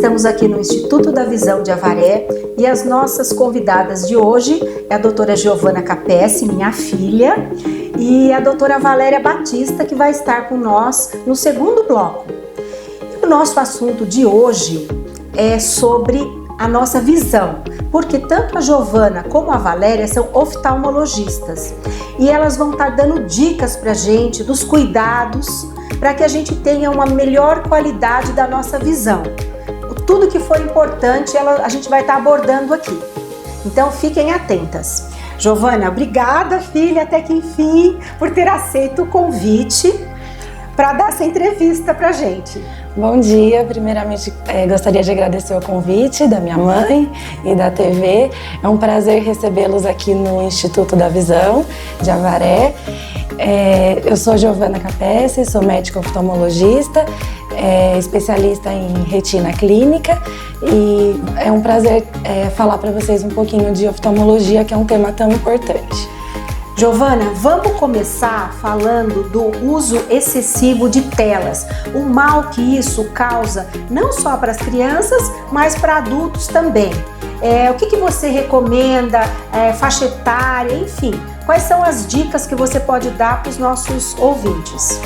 Estamos aqui no Instituto da Visão de Avaré e as nossas convidadas de hoje é a doutora Giovana Capesse, minha filha, e a doutora Valéria Batista, que vai estar com nós no segundo bloco. E o nosso assunto de hoje é sobre a nossa visão, porque tanto a Giovana como a Valéria são oftalmologistas e elas vão estar dando dicas pra gente dos cuidados para que a gente tenha uma melhor qualidade da nossa visão. Tudo que for importante a gente vai estar abordando aqui. Então fiquem atentas. Giovana, obrigada, filha, até que enfim, por ter aceito o convite para dar essa entrevista pra gente. Bom dia, primeiramente gostaria de agradecer o convite da minha mãe e da TV. É um prazer recebê-los aqui no Instituto da Visão de Avaré. Eu sou Giovana Capesse, sou médica oftalmologista, especialista em retina clínica e é um prazer falar para vocês um pouquinho de oftalmologia, que é um tema tão importante. Giovana, vamos começar falando do uso excessivo de telas, o mal que isso causa não só para as crianças, mas para adultos também. O que você recomenda, faixa etária, enfim, quais são as dicas que você pode dar para os nossos ouvintes?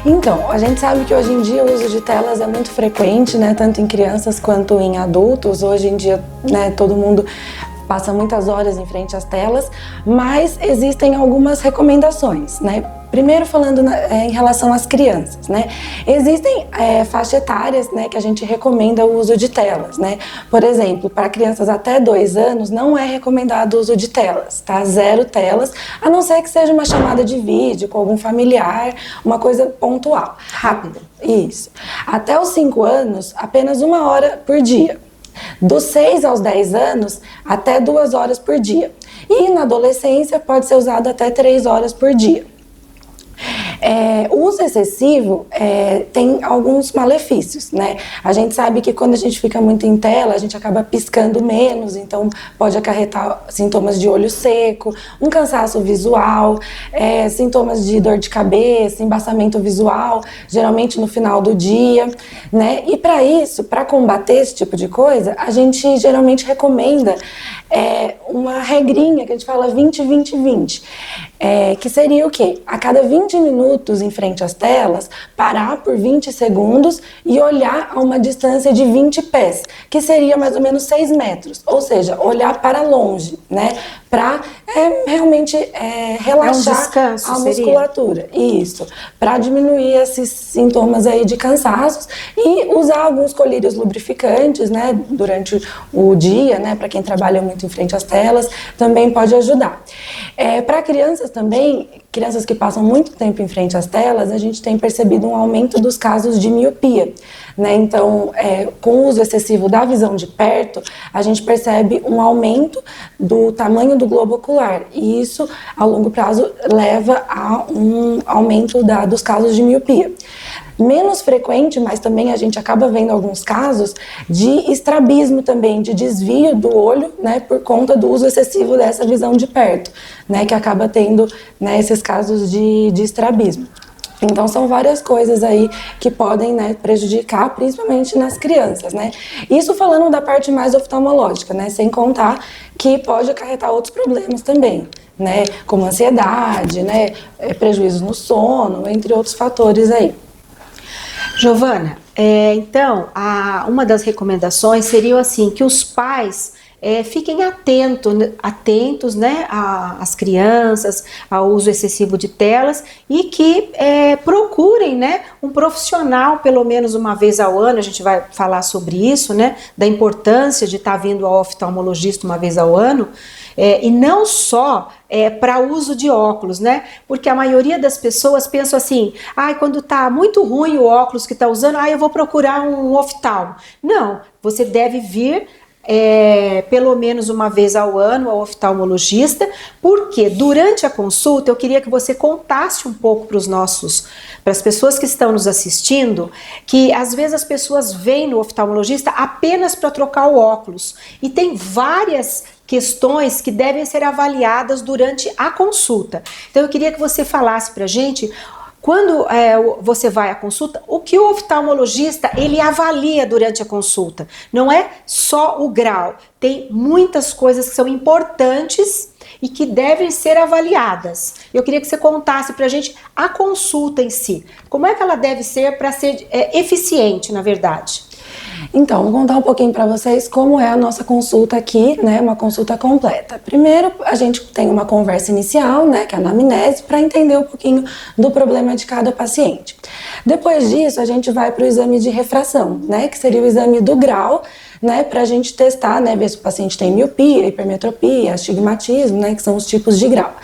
Então, a gente sabe que hoje em dia o uso de telas é muito frequente, né, tanto em crianças quanto em adultos. Hoje em dia, né, todo mundo passa muitas horas em frente às telas, mas existem algumas recomendações, né? Primeiro falando em relação às crianças, né? Existem faixas etárias, né, que a gente recomenda o uso de telas, né? Por exemplo, para crianças até 2 anos não é recomendado o uso de telas, tá? 0 telas, a não ser que seja uma chamada de vídeo com algum familiar, uma coisa pontual. Rápida. Isso. Até os 5 anos, apenas 1 hora por dia. Dos 6 aos 10 anos, até 2 horas por dia. E na adolescência pode ser usado até 3 horas por dia. O uso excessivo tem alguns malefícios, né? A gente sabe que quando a gente fica muito em tela, a gente acaba piscando menos, então pode acarretar sintomas de olho seco, um cansaço visual, sintomas de dor de cabeça, embaçamento visual, geralmente no final do dia, né? E para isso, para combater esse tipo de coisa, a gente geralmente recomenda uma regrinha que a gente fala 20-20-20, que seria o quê? A cada 20 minutos em frente às telas, parar por 20 segundos e olhar a uma distância de 20 pés, que seria mais ou menos 6 metros, ou seja, olhar para longe, né? Para realmente relaxar a musculatura. Isso, para diminuir esses sintomas aí de cansaços e usar alguns colírios lubrificantes, né, durante o dia, né, para quem trabalha muito em frente às telas, também pode ajudar. Para crianças também, crianças que passam muito tempo em frente às telas, a gente tem percebido um aumento dos casos de miopia, né? Então, com o uso excessivo da visão de perto, a gente percebe um aumento do tamanho do globo ocular e isso, a longo prazo, leva a um aumento dos casos de miopia. Menos frequente, mas também a gente acaba vendo alguns casos de estrabismo também, de desvio do olho, né, por conta do uso excessivo dessa visão de perto, né, que acaba tendo, né, esses casos de estrabismo. Então são várias coisas aí que podem, né, prejudicar, principalmente nas crianças, né. Isso falando da parte mais oftalmológica, né, sem contar que pode acarretar outros problemas também, né, como ansiedade, né, prejuízo no sono, entre outros fatores aí. Giovana, então, uma das recomendações seria assim, que os pais fiquem atentos, né, às crianças, ao uso excessivo de telas e que procurem, né, um profissional pelo menos uma vez ao ano. A gente vai falar sobre isso, né, da importância de estar vindo ao oftalmologista uma vez ao ano. E não só para uso de óculos, né? Porque a maioria das pessoas pensam assim, quando tá muito ruim o óculos que tá usando, eu vou procurar um oftalmo. Não, você deve vir pelo menos uma vez ao ano ao oftalmologista, porque durante a consulta eu queria que você contasse um pouco para as pessoas que estão nos assistindo, que às vezes as pessoas vêm no oftalmologista apenas para trocar o óculos e tem várias questões que devem ser avaliadas durante a consulta. Então eu queria que você falasse para a gente quando você vai à consulta, o que o oftalmologista ele avalia durante a consulta? Não é só o grau, tem muitas coisas que são importantes e que devem ser avaliadas. Eu queria que você contasse para a gente a consulta em si. Como é que ela deve ser para ser eficiente, na verdade? Então, vou contar um pouquinho para vocês como é a nossa consulta aqui, né, uma consulta completa. Primeiro, a gente tem uma conversa inicial, né, que é a anamnese, para entender um pouquinho do problema de cada paciente. Depois disso, a gente vai para o exame de refração, né, que seria o exame do grau, né, para a gente testar, né, ver se o paciente tem miopia, hipermetropia, astigmatismo, né, que são os tipos de grau.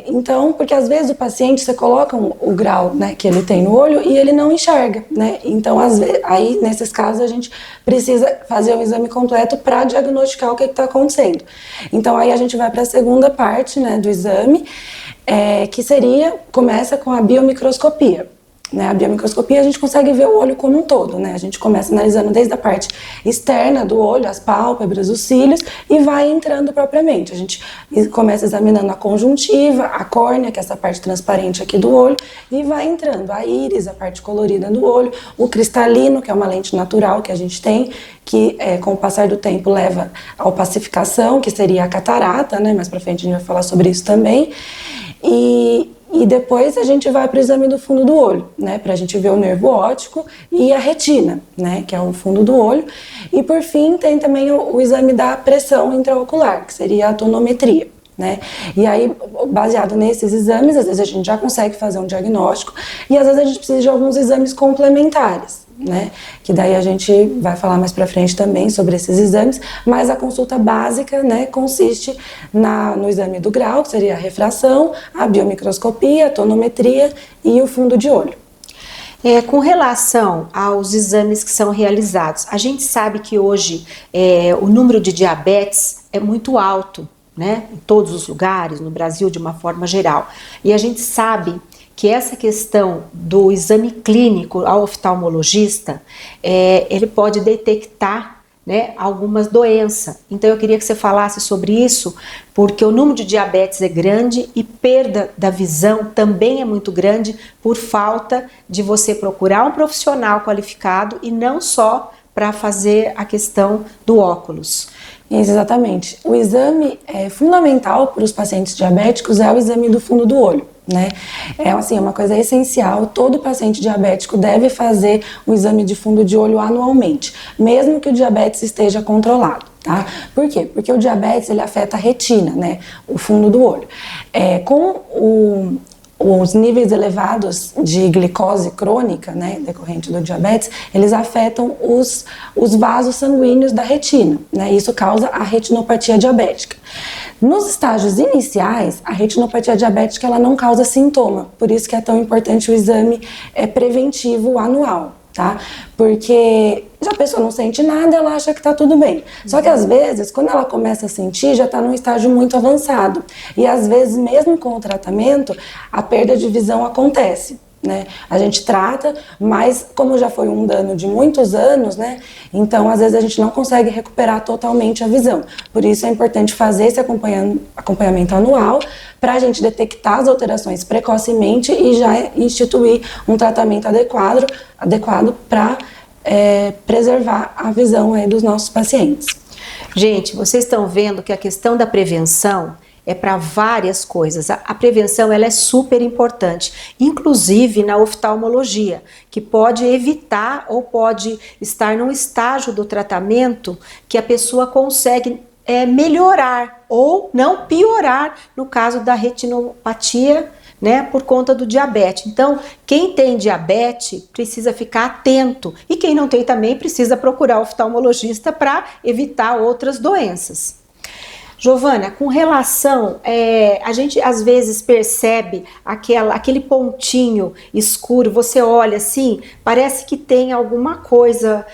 Então, porque às vezes o paciente, você coloca o grau, né, que ele tem no olho e ele não enxerga, né, então às vezes, aí nesses casos a gente precisa fazer um exame completo para diagnosticar o que está acontecendo. Então aí a gente vai para a segunda parte, né, do exame, que começa com a biomicroscopia. Né, a biomicroscopia a gente consegue ver o olho como um todo, né? A gente começa analisando desde a parte externa do olho, as pálpebras, os cílios e vai entrando propriamente. A gente começa examinando a conjuntiva, a córnea, que é essa parte transparente aqui do olho, e vai entrando a íris, a parte colorida do olho, o cristalino, que é uma lente natural que a gente tem, que com o passar do tempo leva à opacificação, que seria a catarata, né? Mais pra frente a gente vai falar sobre isso também. E depois a gente vai para o exame do fundo do olho, né, para a gente ver o nervo óptico e a retina, né, que é o fundo do olho. E por fim tem também o exame da pressão intraocular, que seria a tonometria, né. E aí, baseado nesses exames, às vezes a gente já consegue fazer um diagnóstico e às vezes a gente precisa de alguns exames complementares, né, que daí a gente vai falar mais pra frente também sobre esses exames, mas a consulta básica, né, consiste no exame do grau, que seria a refração, a biomicroscopia, a tonometria e o fundo de olho. Com relação aos exames que são realizados, a gente sabe que hoje o número de diabetes é muito alto, né, em todos os lugares, no Brasil de uma forma geral, e a gente sabe que essa questão do exame clínico ao oftalmologista, ele pode detectar, né, algumas doenças. Então eu queria que você falasse sobre isso, porque o número de diabetes é grande e perda da visão também é muito grande por falta de você procurar um profissional qualificado e não só para fazer a questão do óculos. Isso, exatamente. O exame fundamental para os pacientes diabéticos é o exame do fundo do olho, né? É assim, uma coisa essencial, todo paciente diabético deve fazer o exame de fundo de olho anualmente, mesmo que o diabetes esteja controlado, tá? Por quê? Porque o diabetes, ele afeta a retina, né? O fundo do olho. Os níveis elevados de glicose crônica, né, decorrente do diabetes, eles afetam os vasos sanguíneos da retina, né, isso causa a retinopatia diabética. Nos estágios iniciais, a retinopatia diabética ela não causa sintoma, por isso que é tão importante o exame preventivo anual, tá? Porque já a pessoa não sente nada, ela acha que tá tudo bem. Só que às vezes, quando ela começa a sentir, já tá num estágio muito avançado. E às vezes, mesmo com o tratamento, a perda de visão acontece, né? A gente trata, mas como já foi um dano de muitos anos, né? Então, às vezes a gente não consegue recuperar totalmente a visão. Por isso é importante fazer esse acompanhamento anual para a gente detectar as alterações precocemente e já instituir um tratamento adequado para preservar a visão aí dos nossos pacientes. Gente, vocês estão vendo que a questão da prevenção é para várias coisas. A prevenção ela é super importante, inclusive na oftalmologia, que pode evitar ou pode estar num estágio do tratamento que a pessoa consegue melhorar ou não piorar no caso da retinopatia, né, por conta do diabetes. Então, quem tem diabetes precisa ficar atento e quem não tem também precisa procurar o oftalmologista para evitar outras doenças. Giovana, com relação, a gente às vezes percebe aquele pontinho escuro, você olha assim, parece que tem alguma coisa,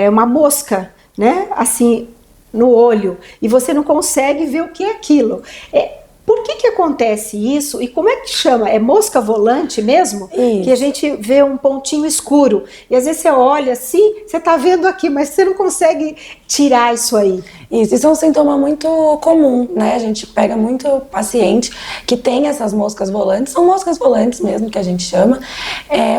uma mosca, né, assim, no olho, e você não consegue ver o que é aquilo. Por que acontece isso e como é que chama? É mosca volante mesmo? Isso. Que a gente vê um pontinho escuro e às vezes você olha assim, você tá vendo aqui, mas você não consegue tirar isso aí. Isso é um sintoma muito comum, né? A gente pega muito paciente que tem essas moscas volantes, são moscas volantes mesmo que a gente chama.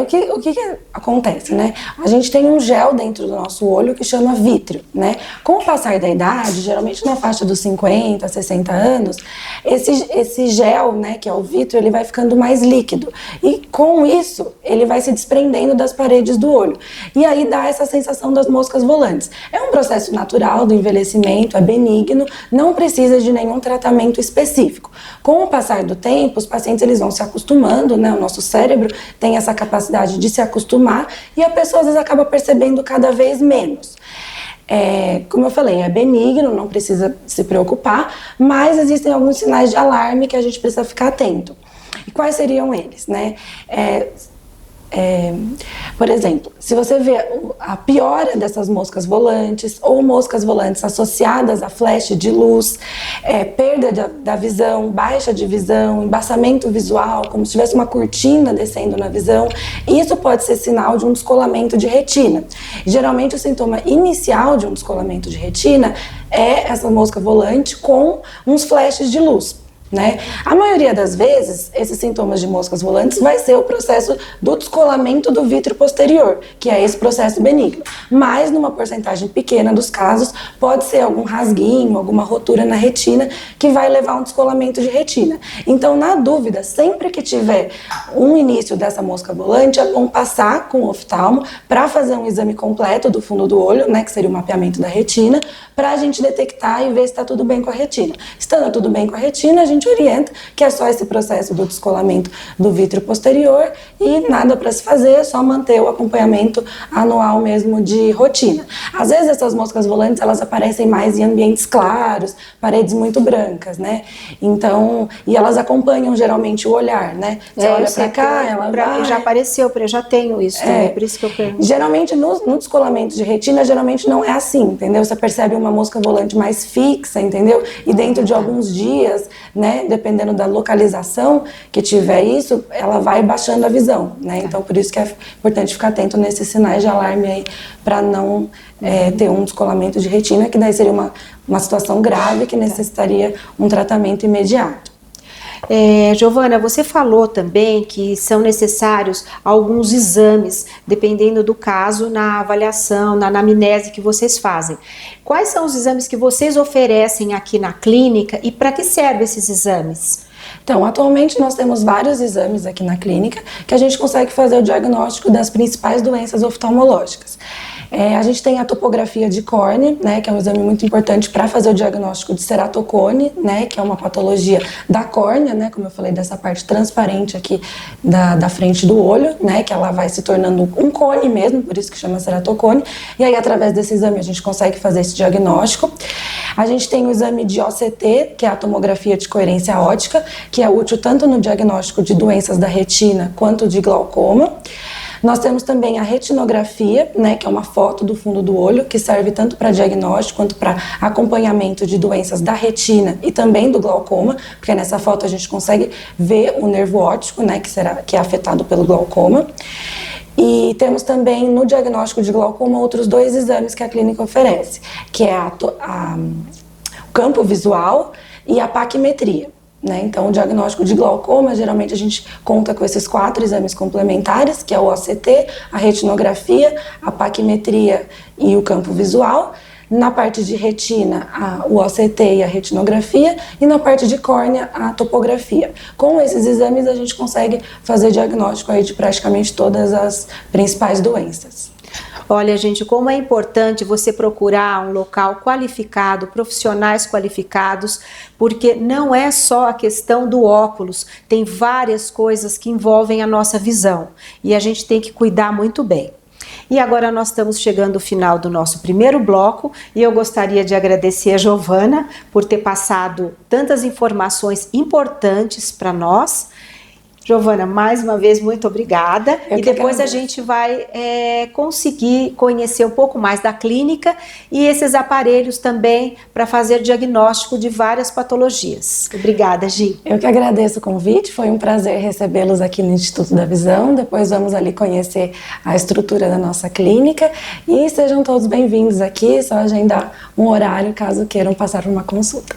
O que acontece, né? A gente tem um gel dentro do nosso olho que chama vítreo, né? Com o passar da idade, geralmente na faixa dos 50, 60 anos, esse gel, né, que é o vítreo, ele vai ficando mais líquido. E com isso, ele vai se desprendendo das paredes do olho. E aí dá essa sensação das moscas volantes. É um processo natural do envelhecimento, é benigno, não precisa de nenhum tratamento específico. Com o passar do tempo, os pacientes eles vão se acostumando, né? O nosso cérebro tem essa capacidade de se acostumar e a pessoa às vezes acaba percebendo cada vez menos. Como eu falei, é benigno, não precisa se preocupar, mas existem alguns sinais de alarme que a gente precisa ficar atento. E quais seriam eles, né? Por exemplo, se você vê a piora dessas moscas volantes ou moscas volantes associadas a flash de luz, perda da visão, baixa de visão, embaçamento visual, como se tivesse uma cortina descendo na visão, isso pode ser sinal de um descolamento de retina. Geralmente o sintoma inicial de um descolamento de retina é essa mosca volante com uns flashes de luz. Né? A maioria das vezes, esses sintomas de moscas volantes vai ser o processo do descolamento do vítreo posterior, que é esse processo benigno. Mas, numa porcentagem pequena dos casos, pode ser algum rasguinho, alguma rotura na retina, que vai levar a um descolamento de retina. Então, na dúvida, sempre que tiver um início dessa mosca volante, é bom passar com o oftalmo para fazer um exame completo do fundo do olho, né, que seria o mapeamento da retina, para a gente detectar e ver se está tudo bem com a retina. Estando tudo bem com a retina, a gente orienta que é só esse processo do descolamento do vítreo posterior e nada para se fazer, é só manter o acompanhamento anual mesmo de rotina. Às vezes essas moscas volantes, elas aparecem mais em ambientes claros, paredes muito brancas, né? Então, e elas acompanham geralmente o olhar, né? Você olha para cá, ela vai... Já apareceu, eu já tenho isso também, por isso que eu pergunto. Geralmente no descolamento de retina, geralmente não é assim, entendeu? Você percebe uma mosca volante mais fixa, entendeu? E dentro de alguns dias, né, dependendo da localização que tiver isso, ela vai baixando a visão, né? Então, por isso que é importante ficar atento nesses sinais de alarme aí, para não ter um descolamento de retina, que daí seria uma situação grave que necessitaria um tratamento imediato. Giovana, você falou também que são necessários alguns exames, dependendo do caso, na avaliação, na anamnese que vocês fazem. Quais são os exames que vocês oferecem aqui na clínica e para que servem esses exames? Então, atualmente nós temos vários exames aqui na clínica que a gente consegue fazer o diagnóstico das principais doenças oftalmológicas. A gente tem a topografia de córnea, né, que é um exame muito importante para fazer o diagnóstico de ceratocone, né, que é uma patologia da córnea, né, como eu falei, dessa parte transparente aqui da frente do olho, né, que ela vai se tornando um cone mesmo, por isso que chama ceratocone, e aí através desse exame a gente consegue fazer esse diagnóstico. A gente tem o exame de OCT, que é a tomografia de coerência óptica, que é útil tanto no diagnóstico de doenças da retina quanto de glaucoma. Nós temos também a retinografia, né, que é uma foto do fundo do olho, que serve tanto para diagnóstico quanto para acompanhamento de doenças da retina e também do glaucoma, porque nessa foto a gente consegue ver o nervo óptico, né, que é afetado pelo glaucoma. E temos também no diagnóstico de glaucoma outros dois exames que a clínica oferece, que é o campo visual e a paquimetria. Né? Então, o diagnóstico de glaucoma, geralmente a gente conta com esses 4 exames complementares, que é o OCT, a retinografia, a paquimetria e o campo visual. Na parte de retina, o OCT e a retinografia, e na parte de córnea, a topografia. Com esses exames, a gente consegue fazer diagnóstico aí de praticamente todas as principais doenças. Olha, gente, como é importante você procurar um local qualificado, profissionais qualificados, porque não é só a questão do óculos, tem várias coisas que envolvem a nossa visão e a gente tem que cuidar muito bem. E agora nós estamos chegando ao final do nosso primeiro bloco e eu gostaria de agradecer a Giovana por ter passado tantas informações importantes para nós. Giovana, mais uma vez, muito obrigada. Eu e que depois agradeço. a gente vai conseguir conhecer um pouco mais da clínica e esses aparelhos também para fazer diagnóstico de várias patologias. Obrigada, Gi. Eu que agradeço o convite, foi um prazer recebê-los aqui no Instituto da Visão. Depois vamos ali conhecer a estrutura da nossa clínica e sejam todos bem-vindos aqui, só agendar um horário caso queiram passar por uma consulta.